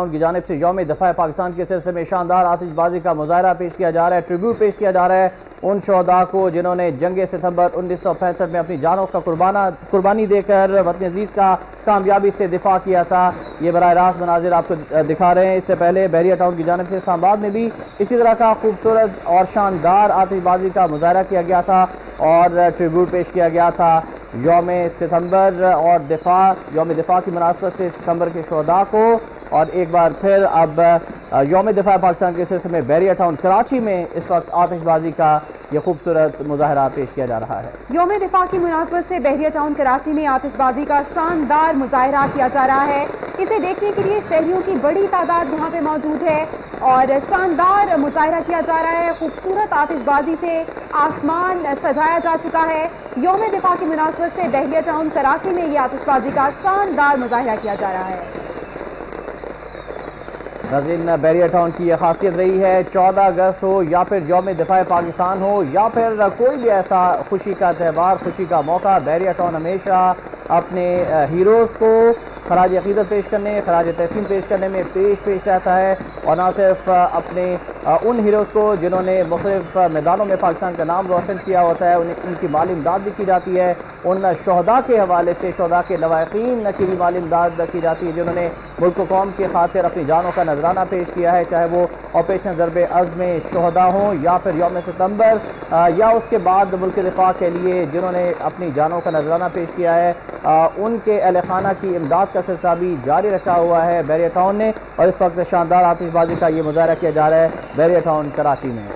Town की जानिब से यौम दफ़ा पाकिस्तान के सिलसिले में शानदार आतिशबाजी का मुजाहरा पेश किया जा रहा है, ट्रिब्यूट पेश किया जा रहा है उन शहदा को जिन्होंने जंग सितंबर 1965 में अपनी जानों का कुर्बानी देकर वतन अजीज़ का कामयाबी से दिफा किया था। ये बराह रास्त मनाजिर आपको दिखा रहे हैं। इससे पहले बहरिया टाउन की जानिब से इस्लामाबाद में भी इसी तरह का खूबसूरत और शानदार आतिशबाजी का मुजाहरा किया गया था और ट्रिब्यूट पेश किया गया था यौम सितंबर और यौम दिफा की मुनासबत से सितंबर के शहदा को। और एक बार फिर अब यौम दिफा पाकिस्तान के सिलसिले में बहरिया टाउन कराची में इस वक्त आतिशबाजी का ये खूबसूरत मुजाहरा पेश किया जा रहा है। यौम दिफा की मुनासबत से बहरिया टाउन कराची में आतिशबाजी का शानदार मुजाहरा किया जा रहा है। इसे देखने के लिए शहरियों की बड़ी तादाद यहाँ पे मौजूद है और शानदार मुजाहरा किया जा रहा है। खूबसूरत आतिशबाजी से आसमान सजाया जा चुका है। यौम दिफा की मुनासबत से बहरिया टाउन कराची में ये आतिशबाजी का शानदार मुजाहरा किया जा रहा है। नाज़रीन, बहरिया टाउन की यह खासियत रही है, 14 अगस्त हो या फिर यौम दिफा पाकिस्तान हो या फिर कोई भी ऐसा खुशी का त्यौहार, खुशी का मौका, बहरिया टाउन हमेशा अपने हीरोज़ को खराज अक़ीदत पेश करने, खराज तहसीन पेश करने में पेश रहता है। और न सिर्फ अपने उन हीरोज़ को जिन्होंने मुख्तलिफ मैदानों में पाकिस्तान का नाम रोशन किया होता है, उनकी माली इमदाद भी की जाती है। उन शहदा के हवाले से शहदा के लवाक़ीन की भी माली इमदाद की जाती है जिन्होंने मुल्क कौम की खातिर अपनी जानों का नजराना पेश किया है, चाहे वो ऑपरेशन ज़रबे अज़्म में शहदा हों या फिर यौम सितंबर या उसके बाद मुल्क दिफा के लिए जिन्होंने अपनी जानों का नजराना पेश किया है। उनके अहल खाना की इमदाद का सिलसिला भी जारी रखा हुआ है बहरिया टाउन ने। और इस वक्त शानदार आतिशबाजी का ये मुजाहरा किया जा रहा है बहरिया टाउन कराची में।